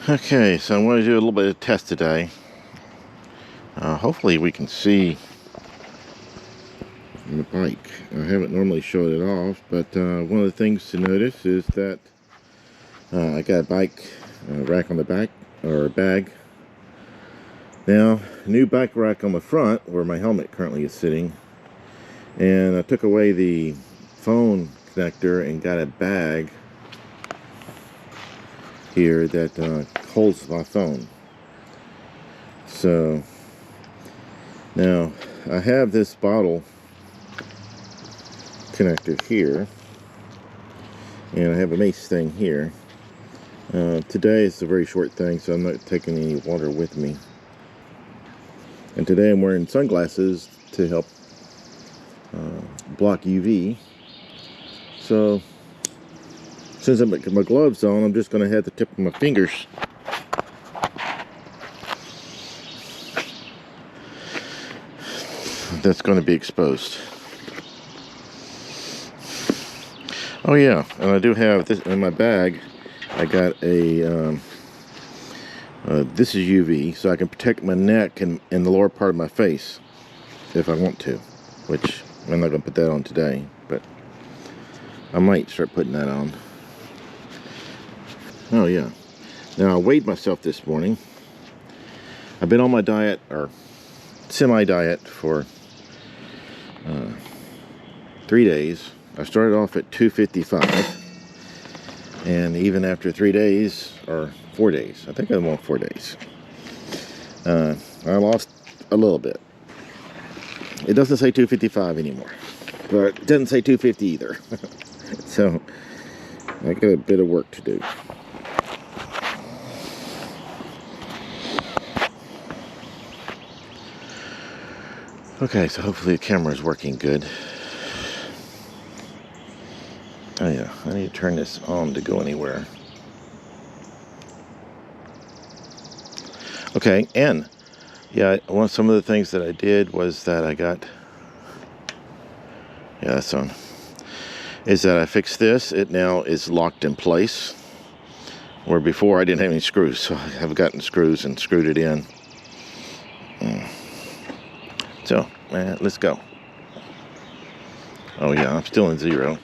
Okay, so I'm going to do a little bit of test today. Hopefully we can see the bike. I haven't normally showed it off, but one of the things to notice is that I got a bike rack on the back, or a bag. Now, new bike rack on the front, where my helmet currently is sitting, and I took away the phone connector and got a bag here that holds my phone. So now I have this bottle connector here, and I have a mace thing here. Today it's a very short thing, so I'm not taking any water with me. And today I'm wearing sunglasses to help block UV. So since I got my gloves on, I'm just going to have the tip of my fingers that's going to be exposed. Oh yeah, and I do have this in my bag. I got a this is UV, so I can protect my neck and the lower part of my face if I want to, which I'm not going to put that on today, but I might start putting that on. Oh yeah. Now I weighed myself this morning. I've been on my diet, or semi-diet, for 3 days. I started off at 255, and even after 3 days, or 4 days, I think I'm on 4 days, I lost a little bit. It doesn't say 255 anymore, but it doesn't say 250 either. So I got a bit of work to do. Okay, so hopefully the camera is working good. Oh yeah, I need to turn this on to go anywhere. Okay, and yeah, some of the things that I did was that I got, yeah, that's on, is that I fixed this. It now is locked in place, where before I didn't have any screws, so I have gotten screws and screwed it in. So, let's go. Oh yeah, I'm still in zero.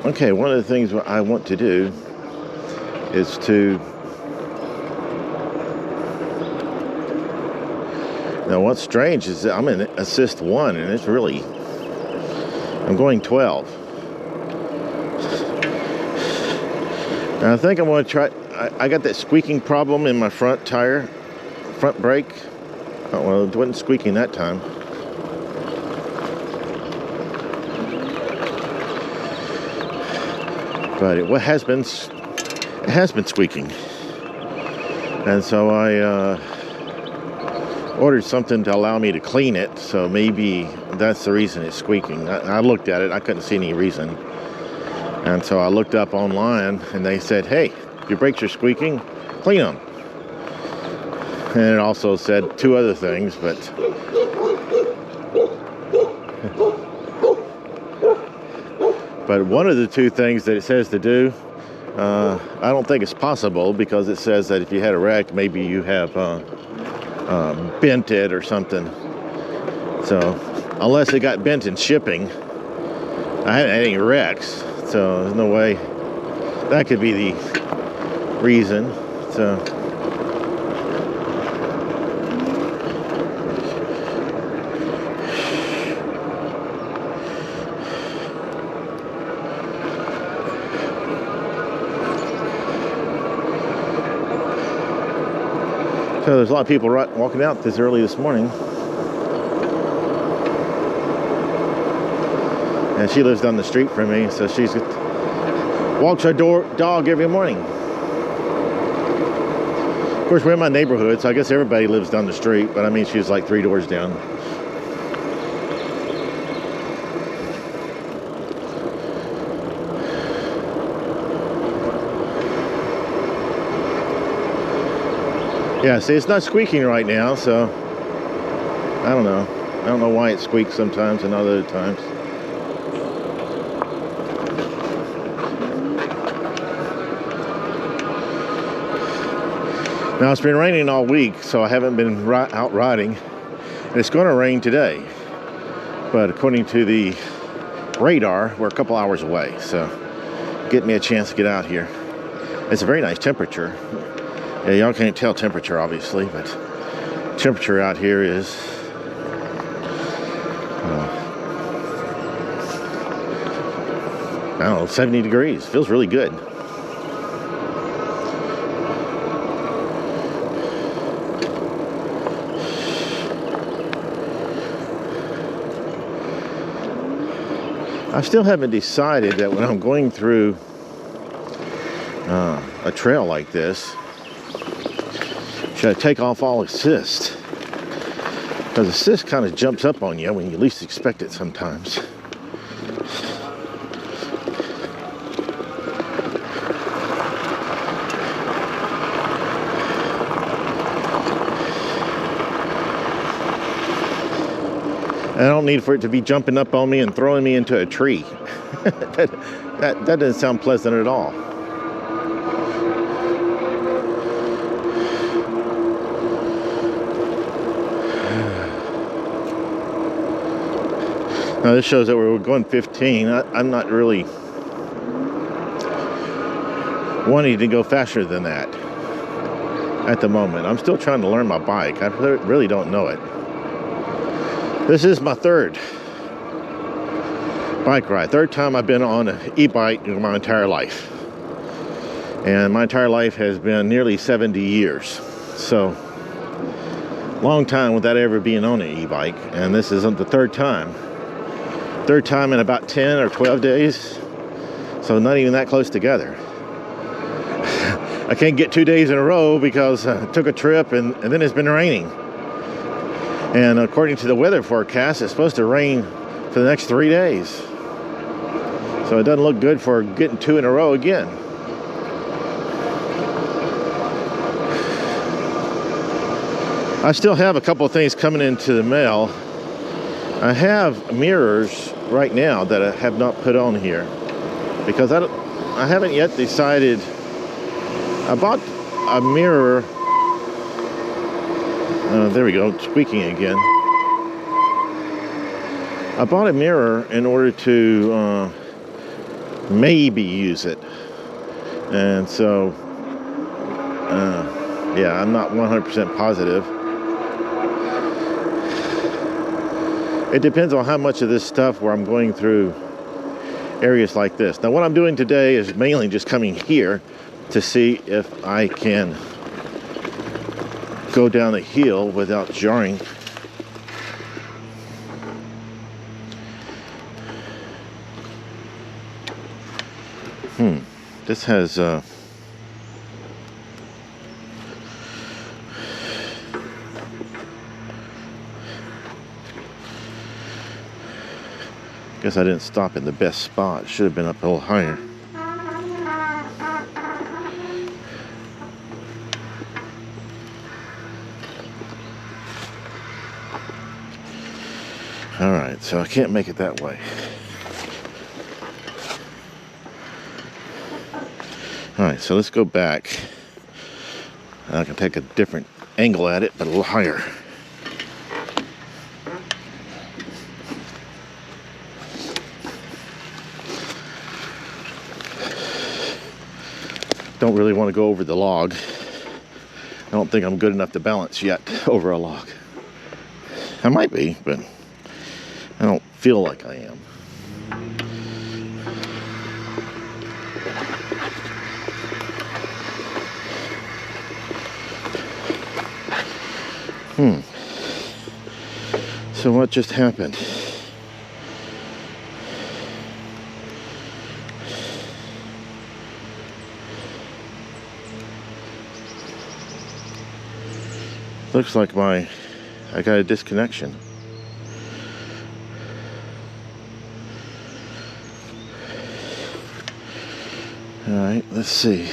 Okay, one of the things I want to do is to... Now what's strange is that I'm in assist 1, and it's really... I'm going 12. And I think I'm going to try... I got that squeaking problem in my front tire, front brake. Oh, well, it wasn't squeaking that time. But it has been squeaking. And so I ordered something to allow me to clean it, so maybe that's the reason it's squeaking. I looked at it, I couldn't see any reason. And so I looked up online, and they said, hey, your brakes are squeaking, clean them. And it also said 2 other things, but one of the 2 things that it says to do, I don't think it's possible, because it says that if you had a wreck, maybe you have bent it or something. So unless it got bent in shipping, I haven't had any wrecks, so there's no way that could be the reason. So there's a lot of people walking out this early this morning. And she lives down the street from me, so she walks her dog every morning. Of course, we're in my neighborhood, so I guess everybody lives down the street, but I mean, she's like 3 doors down. Yeah, see, it's not squeaking right now, so I don't know. I don't know why it squeaks sometimes and other times. Now, it's been raining all week, so I haven't been out riding. And it's going to rain today. But according to the radar, we're a couple hours away. So, get me a chance to get out here. It's a very nice temperature. Yeah, y'all can't tell temperature, obviously, but temperature out here is I don't know, 70 degrees. Feels really good. I still haven't decided that when I'm going through a trail like this, should I take off all assist? Because assist kind of jumps up on you when you least expect it sometimes. I don't need for it to be jumping up on me and throwing me into a tree. that doesn't sound pleasant at all. Now this shows that we're going 15. I'm not really wanting to go faster than that at the moment. I'm still trying to learn my bike. I really don't know it. This is my third bike ride. Third time I've been on an e-bike in my entire life. And my entire life has been nearly 70 years. So, long time without ever being on an e-bike. And this isn't the third time. Third time in about 10 or 12 days. So not even that close together. I can't get 2 days in a row because I took a trip and then it's been raining. And according to the weather forecast, it's supposed to rain for the next 3 days. So it doesn't look good for getting 2 in a row again. I still have a couple of things coming into the mail. I have mirrors right now that I have not put on here because I haven't yet decided. I bought a mirror. There we go, squeaking again. I bought a mirror in order to maybe use it. And so, yeah, I'm not 100% positive. It depends on how much of this stuff where I'm going through areas like this. Now, what I'm doing today is mainly just coming here to see if I can go down the hill without jarring. This has guess I didn't stop in the best spot. Should have been up a little higher. All right, so I can't make it that way. All right, so let's go back. I can take a different angle at it, but a little higher. Don't really want to go over the log. I don't think I'm good enough to balance yet over a log. I might be, but I don't feel like I am. So what just happened? Looks like I got a disconnection. All right, let's see.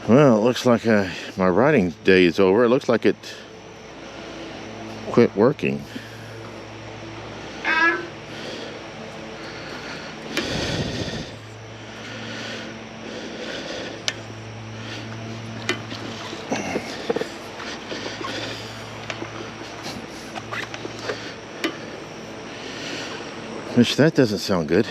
Well, it looks like my riding day is over. It looks like it quit working. Which, that doesn't sound good.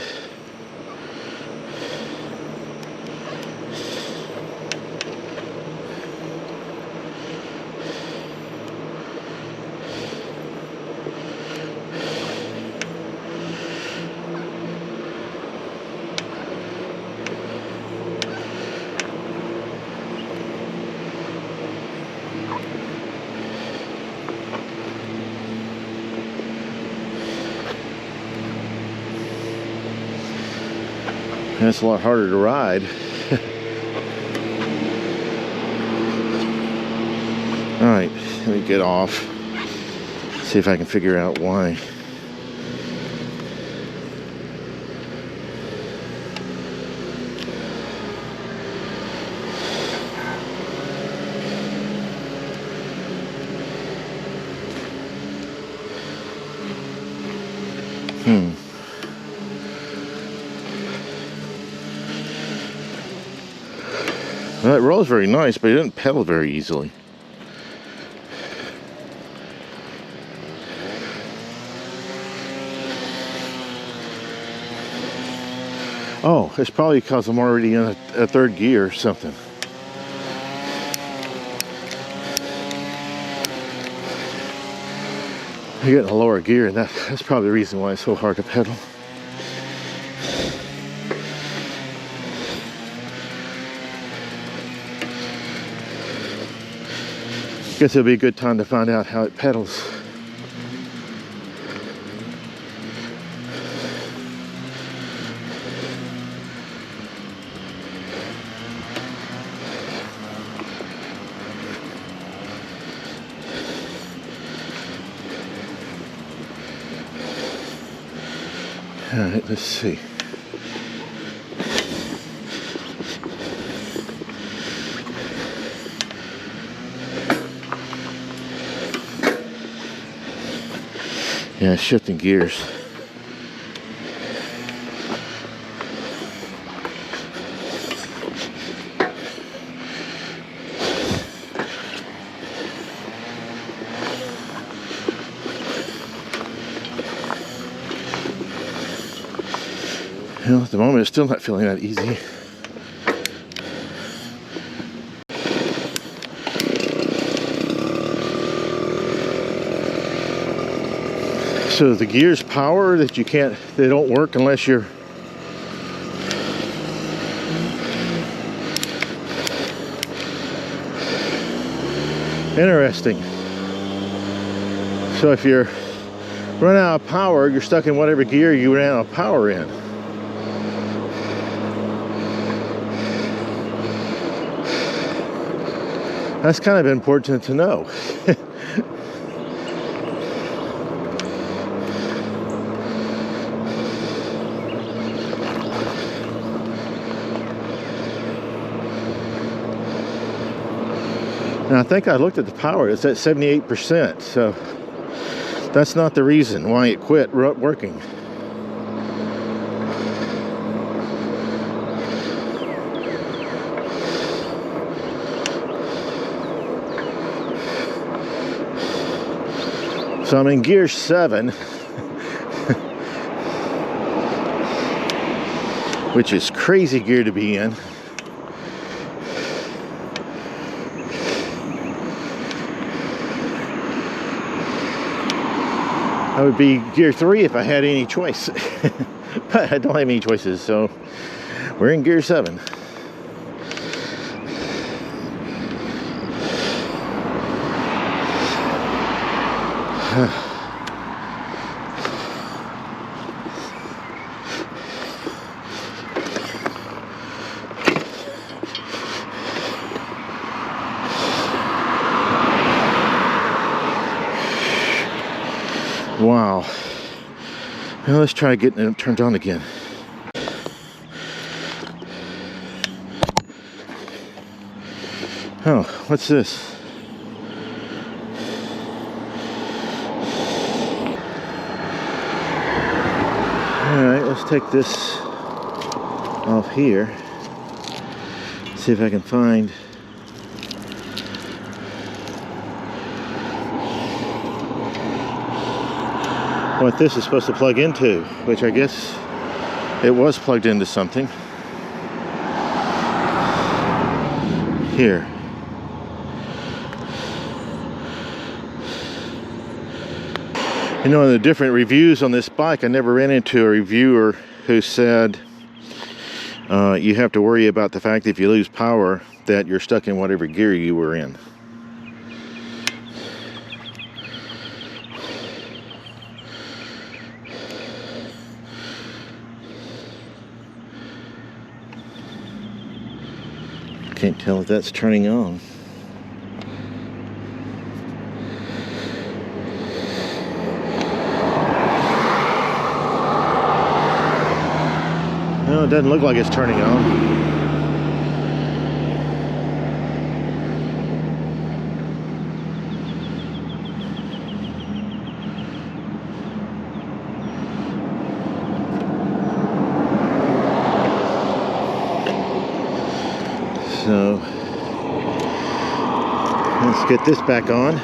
That's a lot harder to ride. Alright, let me get off. See if I can figure out why. Well, it rolls very nice, but it doesn't pedal very easily. Oh, it's probably because I'm already in a third gear or something. I get in a lower gear, and that's probably the reason why it's so hard to pedal. Guess it'll be a good time to find out how it pedals. All right, let's see. Yeah, shifting gears. Well, at the moment, it's still not feeling that easy. So the gears power that they don't work unless you're interesting. So if you're running out of power, you're stuck in whatever gear you ran out of power in. That's kind of important to know. And I think I looked at the power, it's at 78%, so that's not the reason why it quit working. So I'm in gear 7, which is crazy gear to be in. I would be gear 3 if I had any choice. But I don't have any choices, so we're in gear 7. Wow. Well, let's try getting it turned on again. Oh, what's this? Alright, let's take this off here. See if I can find what this is supposed to plug into, which I guess it was plugged into something. Here. You know, in the different reviews on this bike, I never ran into a reviewer who said you have to worry about the fact that if you lose power that you're stuck in whatever gear you were in. Can't tell if that's turning on. No, it doesn't look like it's turning on. So let's get this back on.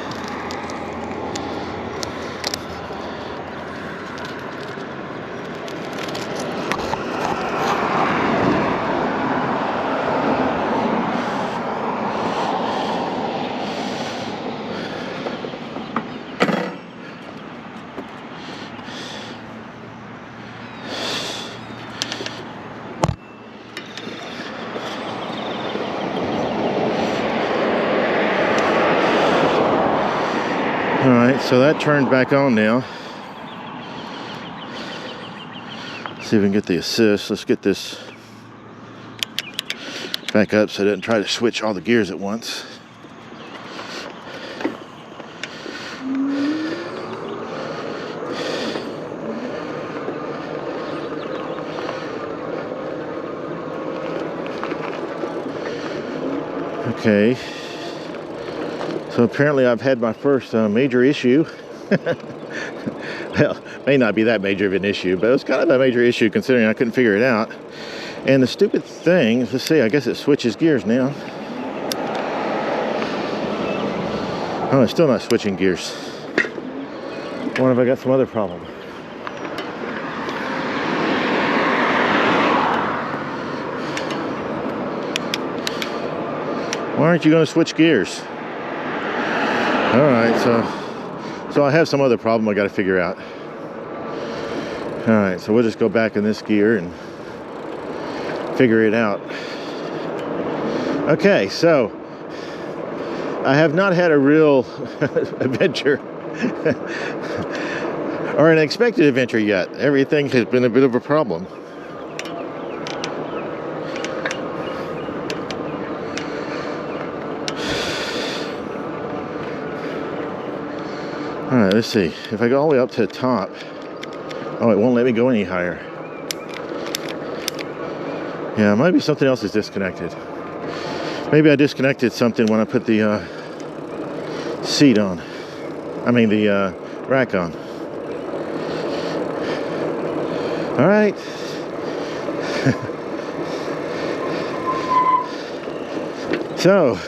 Alright, so that turned back on now. Let's see if we can get the assist. Let's get this back up so it doesn't try to switch all the gears at once. Okay. So apparently I've had my first major issue. Well, may not be that major of an issue, but it was kind of a major issue considering I couldn't figure it out. And the stupid thing, let's see, I guess it switches gears now. Oh, it's still not switching gears. I wonder if I got some other problem. Why aren't you going to switch gears? Alright, so I have some other problem I got to figure out. Alright, so we'll just go back in this gear and figure it out. Okay, so I have not had a real adventure or an expected adventure yet. Everything has been a bit of a problem. Alright, let's see. If I go all the way up to the top, oh, it won't let me go any higher. Yeah, maybe something else is disconnected. Maybe I disconnected something when I put the seat on. I mean the rack on. Alright. So,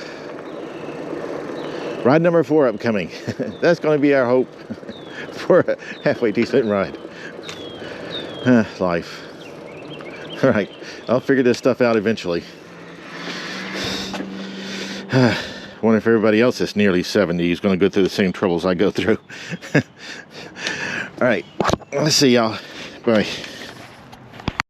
ride number 4 upcoming. That's going to be our hope for a halfway decent ride. Life. All right, I'll figure this stuff out eventually. Wonder if everybody else that's nearly 70 is going to go through the same troubles I go through. All right, let's see y'all. Bye.